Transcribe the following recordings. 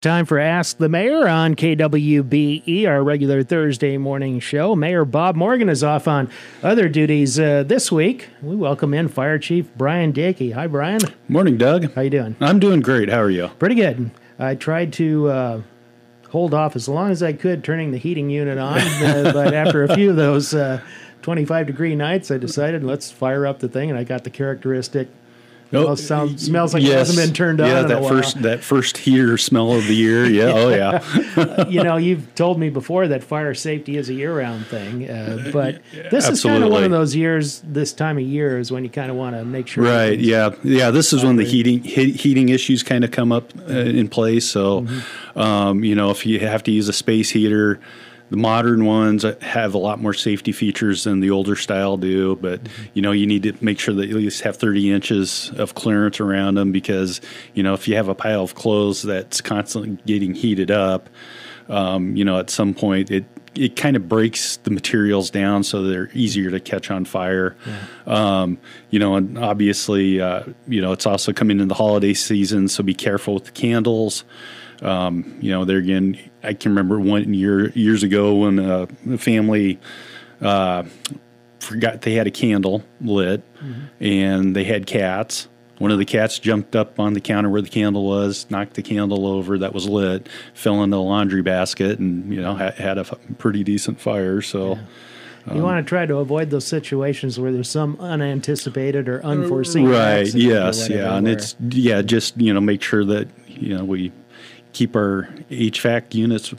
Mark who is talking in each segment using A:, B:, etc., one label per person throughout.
A: Time for Ask the Mayor on KWBE, our regular Thursday morning show. Mayor Bob Morgan is off on other duties this week. We welcome in Fire Chief Brian Daake. Hi, Brian.
B: Morning, Doug.
A: How you doing?
B: I'm doing great. How are you?
A: Pretty good. I tried to hold off as long as I could turning the heating unit on, but after a few of those 25-degree nights, I decided let's fire up the thing, and I got the characteristic. Smells like it hasn't been turned on in a while.
B: That first heater smell of the year. Yeah. Oh, yeah.
A: You've told me before that fire safety is a year-round thing, but this is kind of one of those years. This time of year is when you kind of want to make sure.
B: Right. Yeah. This is when the heating issues kind of come up in place. So, if you have to use a space heater. The modern ones have a lot more safety features than the older style do, but you need to make sure that you at least have 30 inches of clearance around them because, if you have a pile of clothes that's constantly getting heated up, at some point it kind of breaks the materials down so they're easier to catch on fire. Yeah. And obviously, it's also coming in the holiday season, so be careful with the candles. There again, I can remember years ago when a family forgot they had a candle lit and they had cats. One of the cats jumped up on the counter where the candle was, knocked the candle over that was lit, fell into the laundry basket, and had a pretty decent fire. So.
A: Yeah. You want to try to avoid those situations where there's some unanticipated or unforeseen
B: accident. Yes, yeah, and it's just make sure that we keep our HVAC units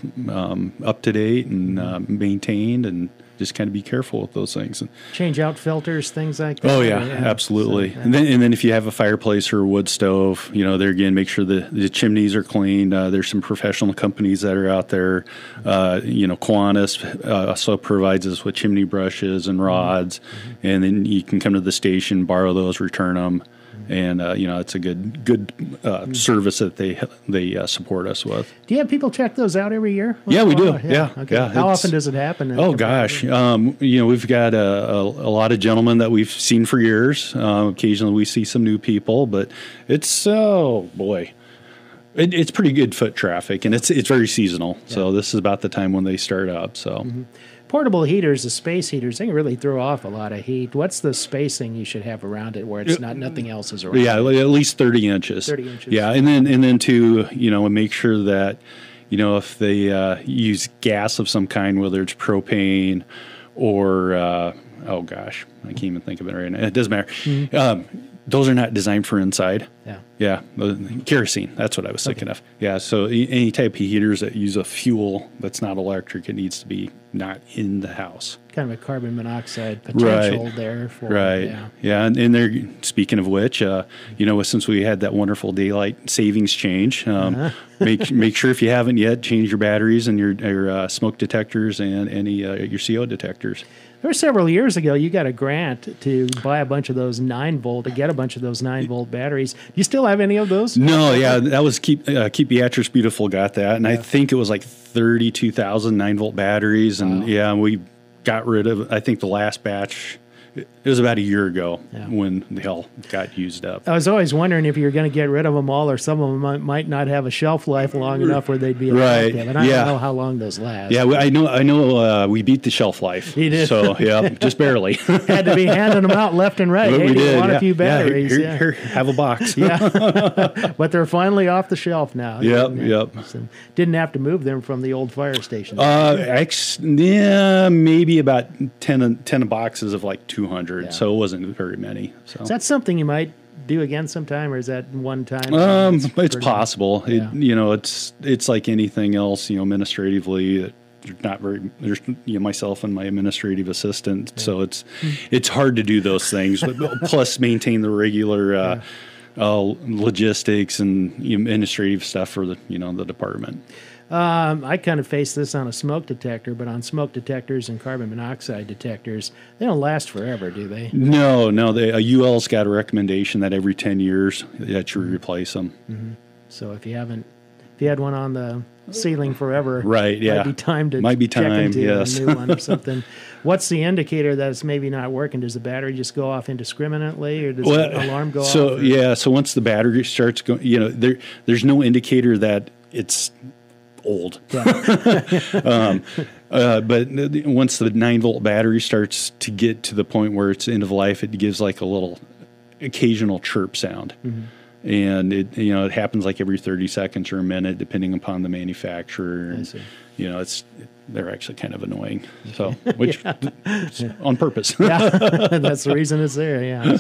B: up to date and maintained, and just kind of be careful with those things.
A: Change out filters, things like that.
B: Oh yeah, absolutely. So, yeah. And then if you have a fireplace or a wood stove, there again, make sure the chimneys are clean. There's some professional companies that are out there. Kiwanis also provides us with chimney brushes and rods, and then you can come to the station, borrow those, return them. And it's a good service that they support us with.
A: Do you have people check those out every year?
B: Yeah, we do. Yeah.
A: Okay. Yeah, how often does it happen?
B: Oh gosh, we've got a lot of gentlemen that we've seen for years. Occasionally, we see some new people, but it's it's pretty good foot traffic, and it's very seasonal. Yeah. So this is about the time when they start up. So.
A: Portable heaters, the space heaters, they can really throw off a lot of heat. What's the spacing you should have around it where it's nothing else is around?
B: Yeah, at least 30 inches.
A: 30 inches.
B: Yeah, and then to make sure that if they use gas of some kind, whether it's propane or oh gosh, I can't even think of it right now. It doesn't matter. Those are not designed for inside. Yeah. Kerosene, that's what I was thinking of. Yeah, so any type of heaters that use a fuel that's not electric, it needs to be not in the house.
A: Kind of a carbon monoxide potential there.
B: Yeah, and they're, speaking of which, since we had that wonderful daylight savings change, make sure if you haven't yet, change your batteries and your smoke detectors and any your CO detectors.
A: There were several years ago, you got a grant to buy a bunch of those 9-volt, to get a bunch of those 9-volt batteries. Do you still have any of those?
B: No, yeah, that was Keep Beatrice Beautiful got that, and I think it was like 32,000 9-volt batteries, and we got rid of, I think the last batch, it was about a year ago when they all got used up.
A: I was always wondering if you were going to get rid of them all, or some of them might not have a shelf life long enough where they'd be effective. And I don't know how long those last.
B: Yeah, I know. We beat the shelf life.
A: You did.
B: So just barely.
A: Had to be handing them out left and right.
B: We did.
A: Want a few batteries?
B: Here, have a box.
A: But they're finally off the shelf now.
B: Yep.
A: So didn't have to move them from the old fire station.
B: Maybe about 10 boxes of like 200. So it wasn't very many. So
A: is that something you might do again sometime, or is that one time?
B: It's possible. It's like anything else. Administratively, there's myself and my administrative assistant. Yeah. So it's hard to do those things. Plus, maintain the regular logistics and administrative stuff for the the department.
A: I kind of face this on a smoke detector, but on smoke detectors and carbon monoxide detectors, they don't last forever, do they?
B: No. UL's got a recommendation that every 10 years that you replace them.
A: Mm-hmm. So if you had one on the ceiling forever,
B: right? Yeah,
A: might be time check into a new one or something. What's the indicator that it's maybe not working? Does the battery just go off indiscriminately, or does the alarm go off?
B: So once the battery starts going, there's no indicator that it's old.
A: Yeah.
B: But once the 9-volt battery starts to get to the point where it's end of life, it gives like a little occasional chirp sound. And it happens like every 30 seconds or a minute, depending upon the manufacturer. And,
A: I see.
B: they're actually kind of annoying. So, which on purpose.
A: Yeah, that's the reason it's there. Yeah.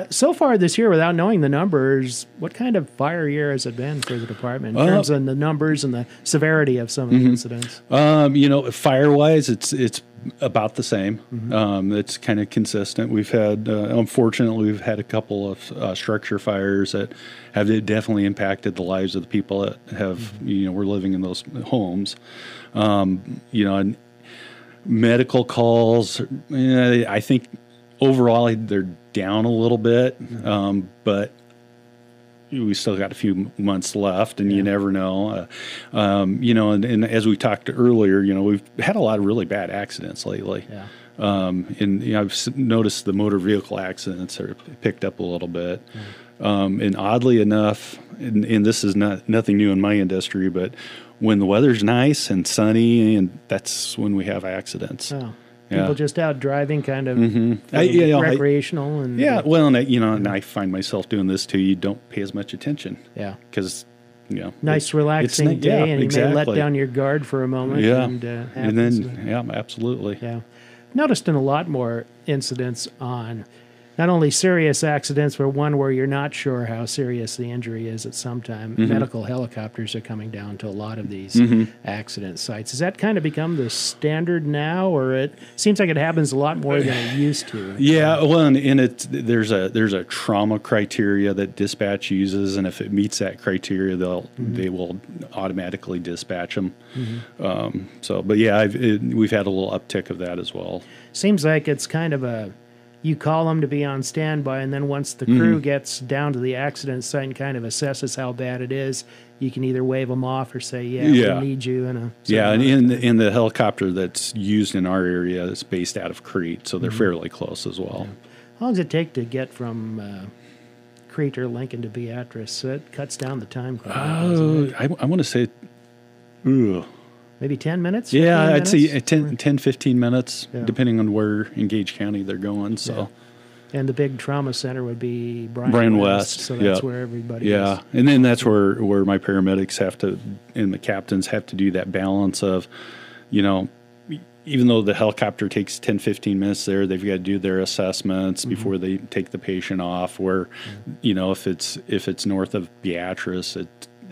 A: So far this year, without knowing the numbers, what kind of fire year has it been for the department in terms of the numbers and the severity of some of the incidents?
B: Fire-wise, it's about the same. It's kind of consistent. We've had, unfortunately, we've had a couple of structure fires that have definitely impacted the lives of the people that have, were living in those homes. And medical calls, I think overall they're down a little bit, but we still got a few months left, and you never know. And as we talked earlier, we've had a lot of really bad accidents lately.
A: Yeah.
B: And I've noticed the motor vehicle accidents are picked up a little bit. And oddly enough, and this is nothing new in my industry, but when the weather's nice and sunny, and that's when we have accidents.
A: Oh. People just out driving, kind of recreational, and
B: and I find myself doing this too. You don't pay as much attention, because
A: nice relaxing day, and you may let down your guard for a moment, and then absolutely,
B: Noticed
A: in a lot more incidents on not only serious accidents, but one where you're not sure how serious the injury is at some time. Medical helicopters are coming down to a lot of these accident sites. Has that kind of become the standard now, or it seems like it happens a lot more than it used to?
B: Yeah, well, and there's a trauma criteria that dispatch uses, and if it meets that criteria, they will automatically dispatch them. We've had a little uptick of that as well.
A: Seems like it's kind of you call them to be on standby, and then once the crew gets down to the accident site and kind of assesses how bad it is, you can either wave them off or say, we need you. And
B: in the helicopter that's used in our area is based out of Crete, so they're fairly close as well.
A: Yeah. How long does it take to get from Crete or Lincoln to Beatrice? So it cuts down the time quite a bit.
B: I want to say,
A: maybe 10 minutes?
B: Yeah, I'd say 10, 15 minutes, depending on where in Gage County they're going. So,
A: and the big trauma center would be Brian West. So that's where everybody is.
B: And then that's where my paramedics have to, and the captains have to do that balance of, even though the helicopter takes 10, 15 minutes there, they've got to do their assessments before they take the patient off. Where, if it's north of Beatrice,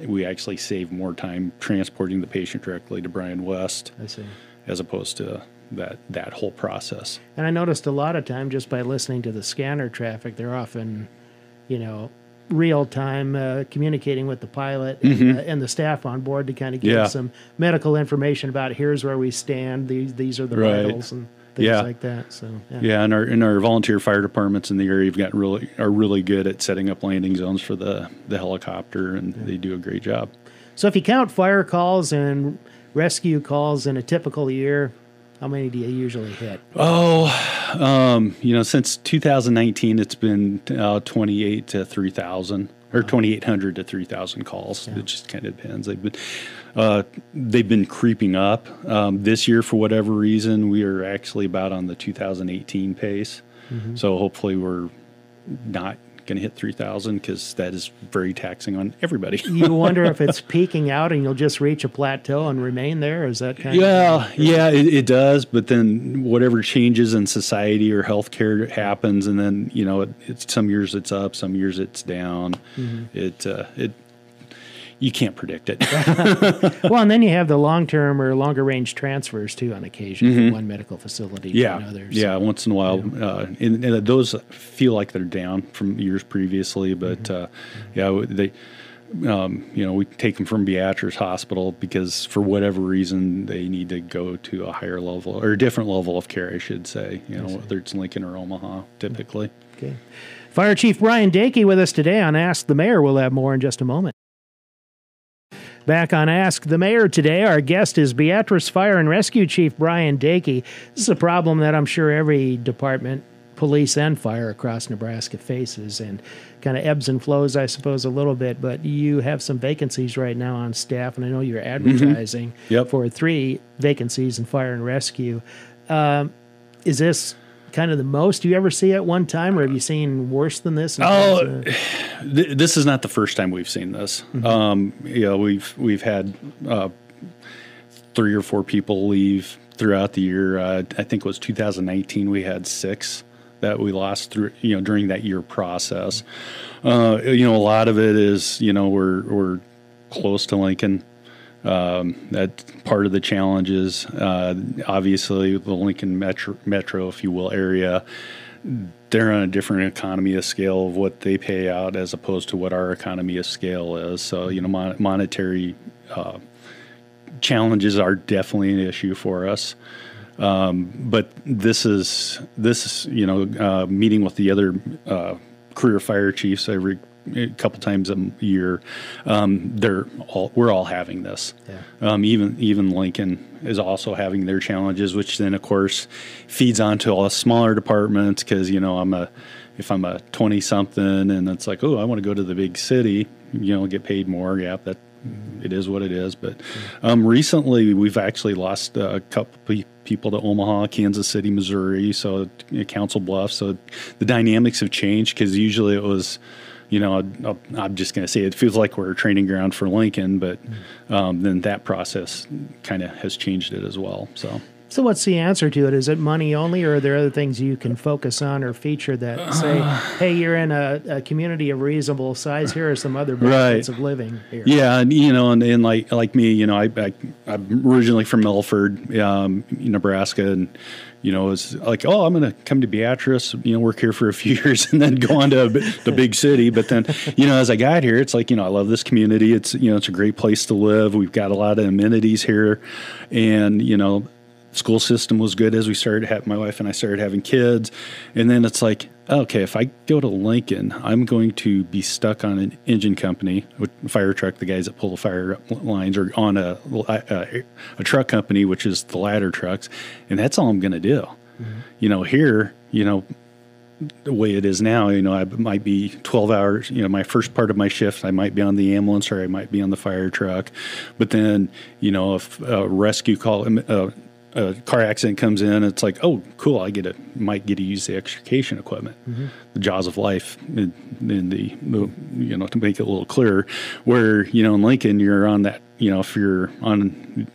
B: we actually save more time transporting the patient directly to Brian West.
A: I see.
B: As opposed to that whole process.
A: And I noticed a lot of time just by listening to the scanner traffic, they're often, real time communicating with the pilot and the staff on board to kind of give some medical information about here's where we stand, these are the vitals and things like that. So
B: and our volunteer fire departments in the area are really good at setting up landing zones for the helicopter, and they do a great job.
A: So if you count fire calls and rescue calls in a typical year, how many do you usually hit?
B: Since 2019, it's been 28 to 3,000. Or 2,800 to 3,000 calls. It just kind of depends. They've been creeping up. This year, for whatever reason, we are actually about on the 2018 pace. So hopefully we're not going to hit 3,000, because that is very taxing on everybody.
A: You wonder if it's peaking out and you'll just reach a plateau and remain there? Is that kind of...
B: it does. But then whatever changes in society or healthcare happens, and then, it's some years it's up, some years it's down. You can't predict it.
A: Well, and then you have the long-term or longer-range transfers, too, on occasion from one medical facility to another.
B: Yeah, once in a while. And those feel like they're down from years previously. But, we take them from Beatrice Hospital because, for whatever reason, they need to go to a higher level, or a different level of care, I should say, whether it's Lincoln or Omaha, typically.
A: Okay. Fire Chief Brian Daake with us today on Ask the Mayor. We'll have more in just a moment. Back on Ask the Mayor today, our guest is Beatrice Fire and Rescue Chief Brian Daake. This is a problem that I'm sure every department police and fire across Nebraska faces, and kind of ebbs and flows, I suppose, a little bit. But you have some vacancies right now on staff, and I know you're advertising for 3 vacancies in fire and rescue. Is this kind of the most you ever see at one time, or have you seen worse than this?
B: This is not the first time we've seen this. We've had 3 or 4 people leave throughout the year. I think it was 2019. We had 6 that we lost through during that year process. A lot of it is we're close to Lincoln. That's part of the challenges. Obviously, the Lincoln metro, if you will, area, they're on a different economy of scale of what they pay out as opposed to what our economy of scale is. So, monetary challenges are definitely an issue for us. But this is meeting with the other career fire chiefs every a couple times a year. We're all having this. Yeah. Even Lincoln is also having their challenges, which then of course feeds onto all the smaller departments because if I'm a 20 something and it's like, oh, I want to go to the big city, get paid more. Yeah, that it is what it is. But recently we've actually lost a couple people to Omaha, Kansas City, Missouri, so Council Bluffs. So the dynamics have changed because usually it was, I'm just going to say it feels like we're a training ground for Lincoln, but then that process kind of has changed it as well. So
A: what's the answer to it? Is it money only, or are there other things you can focus on or feature that say, hey, you're in a community of reasonable size, here are some other benefits of living here?
B: Yeah, and like me, I'm originally from Milford, Nebraska, and it's like, oh, I'm going to come to Beatrice, work here for a few years and then go on to the big city. But then, as I got here, it's like, I love this community. It's, it's a great place to live. We've got a lot of amenities here. And, school system was good as we started, my wife and I started having kids. And then it's like, okay, if I go to Lincoln, I'm going to be stuck on an engine company, a fire truck, the guys that pull the fire lines, or on a truck company, which is the ladder trucks. And that's all I'm going to do. Mm-hmm. Here, the way it is now, I might be 12 hours, my first part of my shift, I might be on the ambulance or I might be on the fire truck. But then, if a rescue call, a car accident comes in, it's like, oh, cool, might get to use the extrication equipment, the jaws of life, in the to make it a little clearer. Where in Lincoln, you're on that, if you're on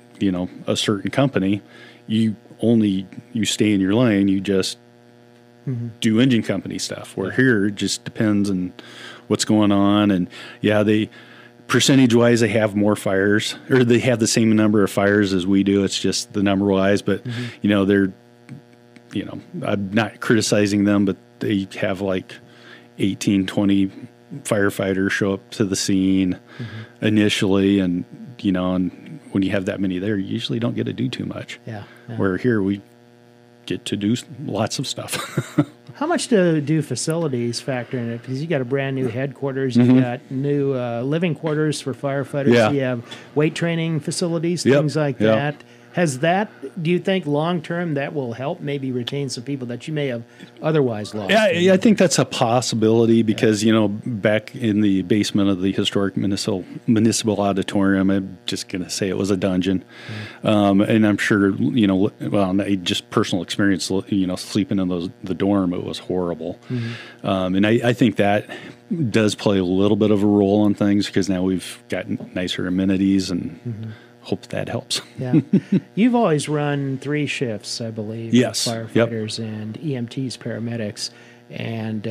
B: a certain company, you stay in your lane, you just do engine company stuff. Where here, it just depends on what's going on, and percentage-wise, they have more fires, or they have the same number of fires as we do. It's just the number-wise, but they're, I'm not criticizing them, but they have like 18, 20 firefighters show up to the scene initially, and and when you have that many there, you usually don't get to do too much. Yeah. Where here we get to do lots of stuff.
A: How much do facilities factor in it? Because you got a brand new headquarters, you've got new living quarters for firefighters, you have weight training facilities, things like that. Do you think long term that will help maybe retain some people that you may have otherwise lost?
B: Yeah, I think that's a possibility because, back in the basement of the historic municipal auditorium, I'm just going to say it was a dungeon. And I'm sure, just personal experience, sleeping in the dorm, it was horrible. And I think that does play a little bit of a role in things because now we've got nicer amenities and hope that helps.
A: Yeah. You've always run 3 shifts, I believe.
B: Yes.
A: Firefighters and EMTs, paramedics. And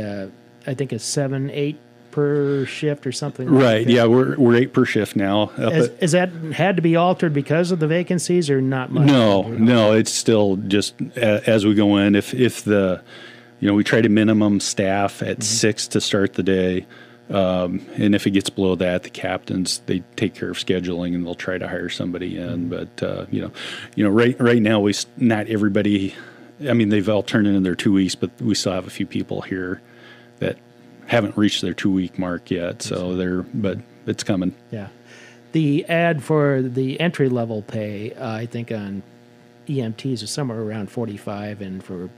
A: I think it's 7, 8 per shift or something like that.
B: Right. Yeah, we're 8 per shift now.
A: Is that had to be altered because of the vacancies or not much?
B: No, it's still just as we go in. If the, we try to minimum staff at 6 to start the day. And if it gets below that, the captains, they take care of scheduling and they'll try to hire somebody in. But, right now, not everybody, they've all turned in their 2 weeks, but we still have a few people here that haven't reached their 2-week mark yet. So but it's coming.
A: Yeah. The ad for the entry level pay, I think on EMTs is somewhere around 45, and for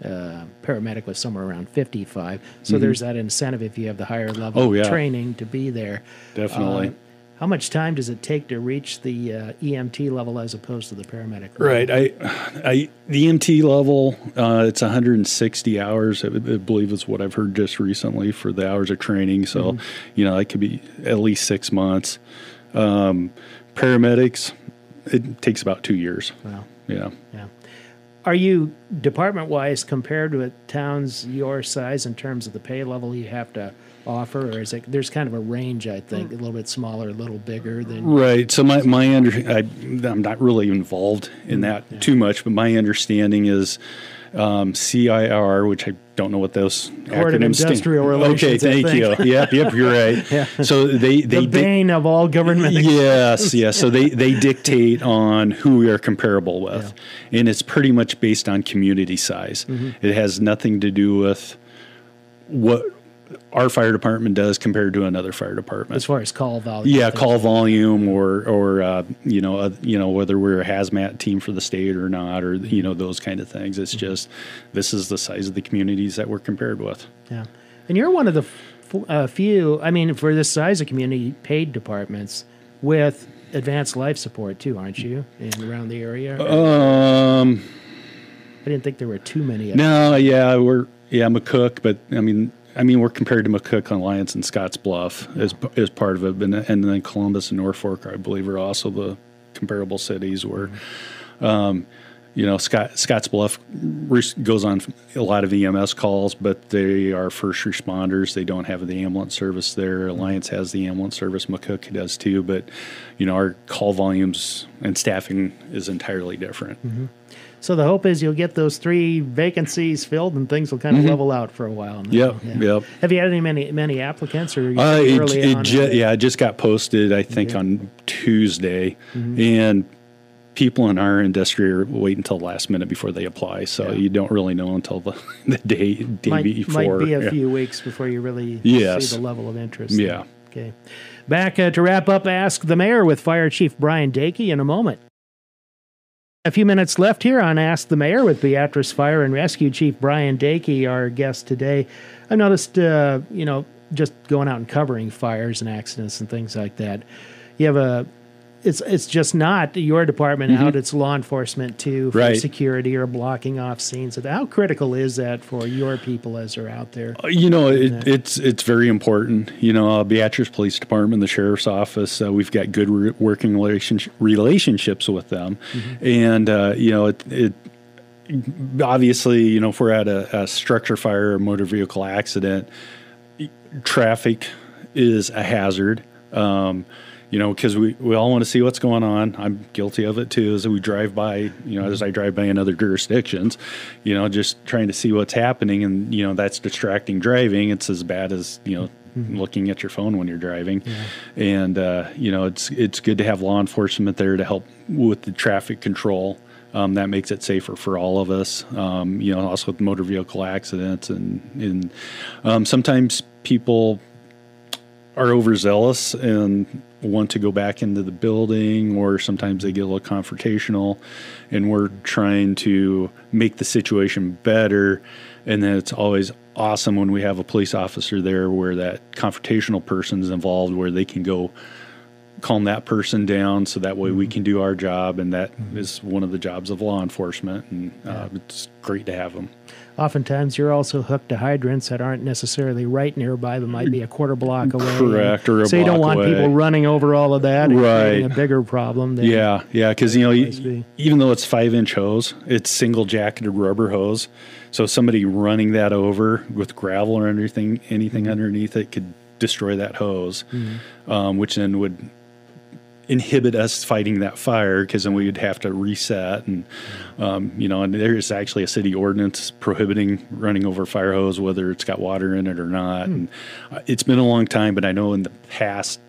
A: paramedic was somewhere around 55. So there's that incentive if you have the higher level training to be there.
B: Definitely.
A: How much time does it take to reach the EMT level as opposed to the paramedic level?
B: Right. The EMT level, it's 160 hours, I believe is what I've heard just recently for the hours of training. So, that could be at least 6 months. Paramedics, it takes about 2 years.
A: Wow.
B: Yeah.
A: Are you department-wise compared with towns your size in terms of the pay level you have to offer, or is it there's kind of a range? I think a little bit smaller, a little bigger than
B: right. So I'm not really involved in that too much, but my understanding is CIR, which I don't know what those
A: Court of Industrial Relations.
B: Okay, thank you. Yep, you're right. So they
A: the bane of all government.
B: Yes. So they dictate on who we are comparable with, and it's pretty much based on community size. It has nothing to do with what our fire department does compared to another fire department.
A: As far as call volume.
B: Yeah, call volume or whether we're a hazmat team for the state or not, or those kind of things. It's just this is the size of the communities that we're compared with.
A: Yeah, and you're one of the few. I mean, for this size of community, paid departments with advanced life support too, aren't you? And around the area. I didn't think there were too many.
B: No, McCook, but I mean, we're compared to McCook, Alliance, and Scotts Bluff as part of it, and then Columbus and Norfolk, I believe, are also the comparable cities where, Scotts Bluff goes on a lot of EMS calls, but they are first responders. They don't have the ambulance service there. Alliance has the ambulance service. McCook does too, but, our call volumes and staffing is entirely different.
A: So the hope is you'll get those 3 vacancies filled and things will kind of level out for a while.
B: Yep.
A: Have you had many applicants, or are you early on?
B: It just got posted, I think, on Tuesday, and people in our industry are waiting until the last minute before they apply. So you don't really know until the day before.
A: Might be a few weeks before you really see the level of interest.
B: Yeah.
A: Okay. Back to wrap up Ask the Mayor with Fire Chief Brian Daake in a moment. A few minutes left here on Ask the Mayor with Beatrice Fire and Rescue Chief Brian Daake, our guest today. I noticed, just going out and covering fires and accidents and things like that, you have it's just not your department out, it's law enforcement too, for security or blocking off scenes. How critical is that for your people as they're out there?
B: It's very important. Beatrice Police Department, the Sheriff's Office, we've got good working relationships with them. And, it obviously, if we're at a structure fire or motor vehicle accident, traffic is a hazard. Because we all want to see what's going on. I'm guilty of it too, as we drive by, as I drive by in other jurisdictions, just trying to see what's happening. And, that's distracting driving. It's as bad as, looking at your phone when you're driving. And, it's good to have law enforcement there to help with the traffic control. That makes it safer for all of us, also with motor vehicle accidents. And sometimes people are overzealous and want to go back into the building, or sometimes they get a little confrontational, and we're trying to make the situation better. And then it's always awesome when we have a police officer there where that confrontational person is involved, where they can go calm that person down, so that way we can do our job. And that is one of the jobs of law enforcement, and it's great to have them.
A: Oftentimes, you're also hooked to hydrants that aren't necessarily right nearby, but might be a quarter block away.
B: Correct, or a block away.
A: So you don't want people running over all of that and creating a bigger problem.
B: Because even though it's 5-inch hose, it's single jacketed rubber hose. So somebody running that over with gravel or anything underneath it could destroy that hose, which then would inhibit us fighting that fire, because then we would have to reset. And and there's actually a city ordinance prohibiting running over fire hose, whether it's got water in it or not. And it's been a long time, but I know in the past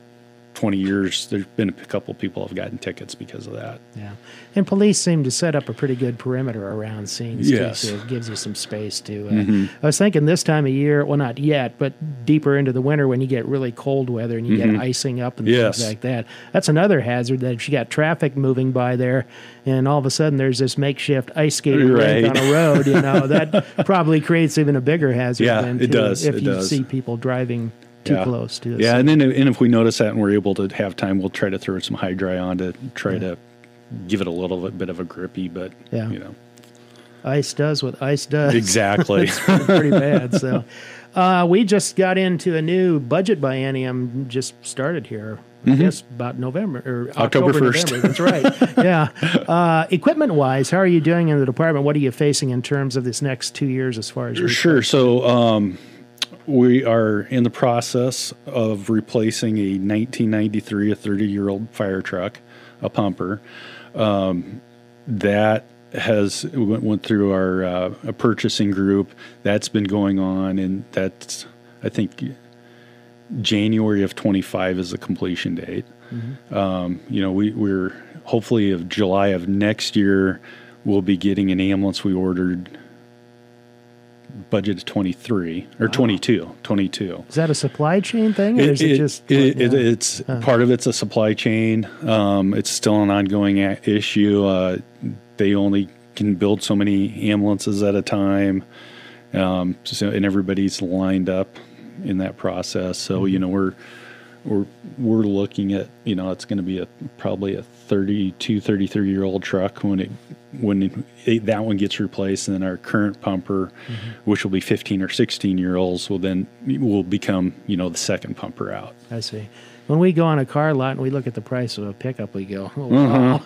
B: 20 years, there's been a couple of people have gotten tickets because of that.
A: Yeah. And police seem to set up a pretty good perimeter around scenes.
B: Yes.
A: Too, so it gives you some space to. I was thinking this time of year, well, not yet, but deeper into the winter when you get really cold weather and you get icing up and things like that. That's another hazard, that if you got traffic moving by there and all of a sudden there's this makeshift ice skating rink on a road, that probably creates even a bigger hazard.
B: Yeah,
A: then,
B: it does.
A: If you see people driving too close to it.
B: Yeah, and then if we notice that and we're able to have time, we'll try to throw some high dry on to try to give it a little bit of a grippy, but
A: ice does what ice does.
B: Exactly.
A: It's pretty bad. So we just got into a new budget biennium, just started here. I guess about November or
B: October 1st.
A: November. That's right. Yeah. Equipment-wise, how are you doing in the department? What are you facing in terms of this next 2 years as far as
B: Sure. So we are in the process of replacing a 1993, a 30-year-old fire truck, a pumper. That went through our a purchasing group. That's been going on, and that's, I think, January of 25 is the completion date. We're hopefully of July of next year, we'll be getting an ambulance we ordered. Budget 23 or 22.
A: Is that a supply chain thing, or is it just?
B: It's part of it's a supply chain. It's still an ongoing issue. They only can build so many ambulances at a time, and everybody's lined up in that process. So we're looking at it's going to be probably a 33-year-old truck when that one gets replaced, and then our current pumper, which will be 15 or 16-year-olds, will become the second pumper out.
A: I see. When we go on a car lot and we look at the price of a pickup, we go, oh, wow.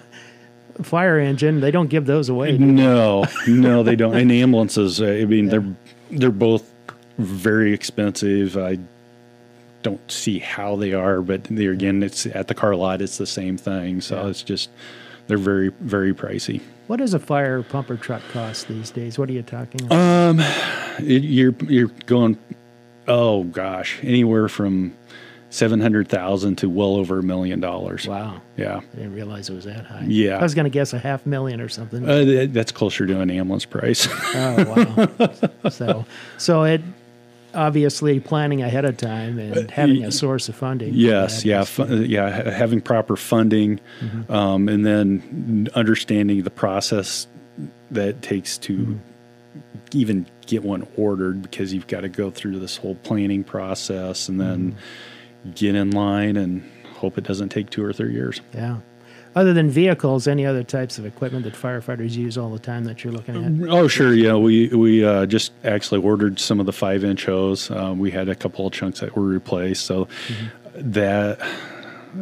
A: Fire engine, they don't give those away.
B: No, they don't. And ambulances, they're both very expensive. I don't see how they are, but it's at the car lot, it's the same thing. So it's just, they're very, very pricey.
A: What does a fire pumper truck cost these days? What are you talking about?
B: You're going, oh gosh, anywhere from $700,000 to well over $1 million. Wow. Yeah.
A: I didn't realize it was that high.
B: Yeah.
A: I was going to guess $500,000 or something.
B: That's closer to an ambulance price.
A: Oh, wow. So it, obviously planning ahead of time and having a source of funding.
B: Yes, having proper funding, and then understanding the process that it takes to even get one ordered, because you've got to go through this whole planning process and then get in line and hope it doesn't take 2 or 3 years.
A: Yeah. Other than vehicles, any other types of equipment that firefighters use all the time that you're looking at?
B: Oh, sure. Yeah, we just actually ordered some of the 5-inch hose. We had a couple of chunks that were replaced. So that,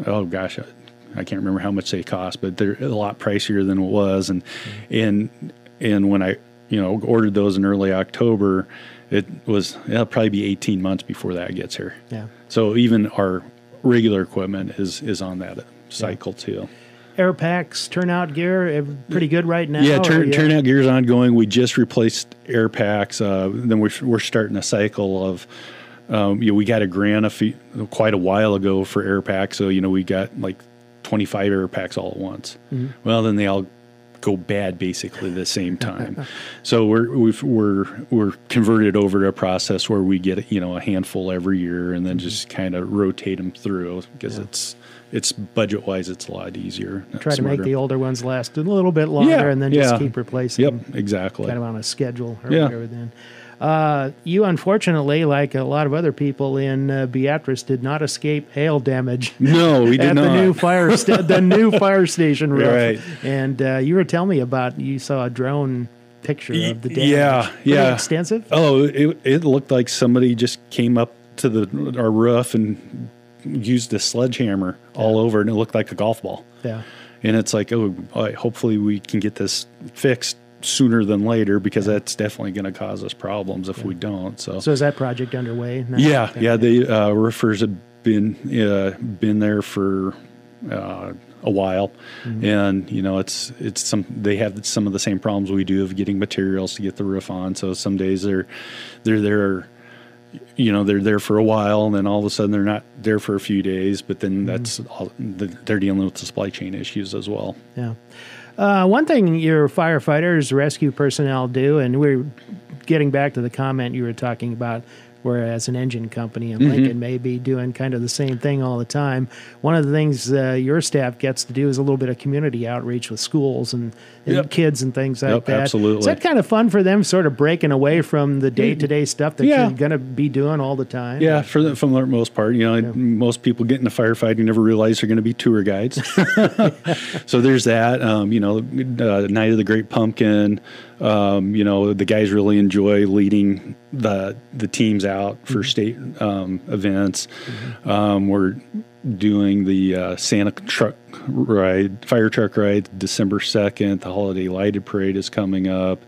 B: oh gosh, I can't remember how much they cost, but they're a lot pricier than it was. And when I ordered those in early October, it'll probably be 18 months before that gets here. Yeah. So even our regular equipment is on that cycle too.
A: Air packs, turnout gear, pretty good right now?
B: Yeah, turnout gear is ongoing. We just replaced air packs. Then we're starting a cycle of, we got a grant quite a while ago for air packs. So, we got like 25 air packs all at once. Well, then they all go bad basically at the same time. So we're converted over to a process where we get, a handful every year and then just kind of rotate them through, because it's budget-wise, it's a lot easier.
A: Try to make the older ones last a little bit longer and then just keep replacing them.
B: Yep, exactly.
A: Kind of on a schedule or whatever then. You, unfortunately, like a lot of other people in Beatrice, did not escape hail damage.
B: No, we did not.
A: At the new fire station roof.
B: Right.
A: And you were telling me you saw a drone picture of the damage.
B: Yeah.
A: Extensive?
B: Oh, it looked like somebody just came up to our roof and used a sledgehammer all over, and it looked like a golf ball. Yeah. And it's like, hopefully we can get this fixed sooner than later, because that's definitely going to cause us problems if we don't. So
A: is that project underway now?
B: Yeah. The roofers have been there for a while, and they have some of the same problems we do of getting materials to get the roof on. So some days they're there they're there for a while, and then all of a sudden they're not there for a few days. But then they're dealing with the supply chain issues as well.
A: Yeah. One thing your firefighters, rescue personnel do, and we're getting back to the comment you were talking about, whereas an engine company in Lincoln may be doing kind of the same thing all the time. One of the things your staff gets to do is a little bit of community outreach with schools and kids and things like that.
B: Absolutely.
A: Is that kind of fun for them, sort of breaking away from the day-to-day stuff that you're going to be doing all the time?
B: Yeah, for the most part. Most people get into firefighting never realize they're going to be tour guides. So there's that. Night of the Great Pumpkin. The guys really enjoy leading the teams out for state events. We're doing the Santa truck ride, fire truck ride, December 2nd. The holiday lighted parade is coming up.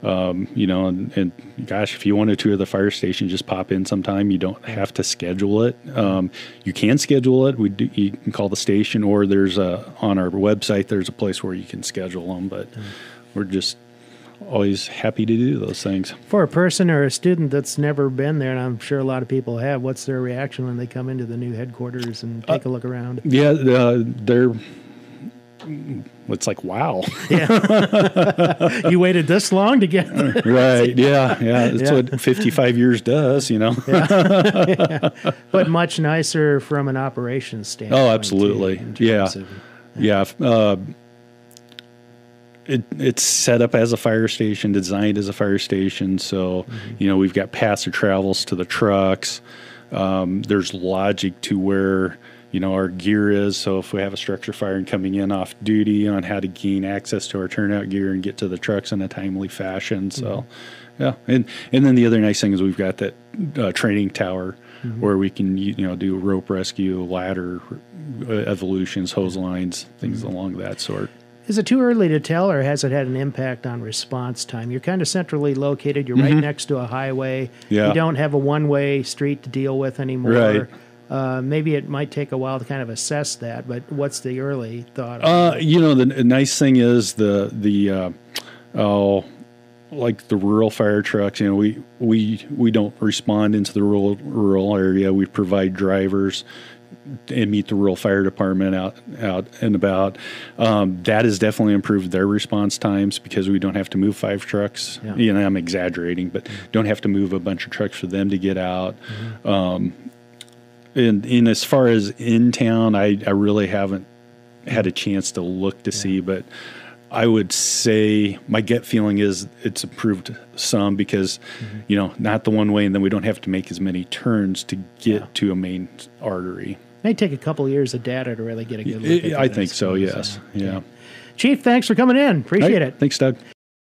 B: And gosh, if you want to tour the fire station, just pop in sometime. You don't have to schedule it. You can schedule it. You can call the station, or there's on our website, there's a place where you can schedule them, but we're just always happy to do those things.
A: For a person or a student that's never been there, and I'm sure a lot of people have, what's their reaction when they come into the new headquarters and take a look around?
B: It's like, wow.
A: Yeah. You waited this long to get there.
B: Right. Yeah. That's what 55 years does,
A: Yeah. But much nicer from an operations standpoint.
B: Oh, absolutely. Yeah. It's set up as a fire station, designed as a fire station. So, we've got paths or travels to the trucks. There's logic to where, our gear is. So if we have a structure fire and coming in off duty, on how to gain access to our turnout gear and get to the trucks in a timely fashion. So, yeah. And then the other nice thing is we've got that training tower where we can, do rope rescue, ladder evolutions, hose lines, things along that sort.
A: Is it too early to tell, or has it had an impact on response time? You're kind of centrally located. You're right next to a highway.
B: Yeah.
A: You don't have a one-way street to deal with anymore.
B: Right.
A: Maybe it might take a while to kind of assess that, but what's the early thought?
B: The nice thing is like the rural fire trucks, we don't respond into the rural area. We provide drivers and meet the rural fire department out and about. That has definitely improved their response times because we don't have to move 5 trucks. Yeah. I'm exaggerating, but don't have to move a bunch of trucks for them to get out. And as far as in town, I really haven't had a chance to look to see, but I would say my gut feeling is it's improved some because, not the one way, and then we don't have to make as many turns to get to a main artery.
A: May take a couple of years of data to really get a good look at
B: I think so, yes. Yeah.
A: Chief, thanks for coming in. Appreciate it.
B: Thanks, Doug.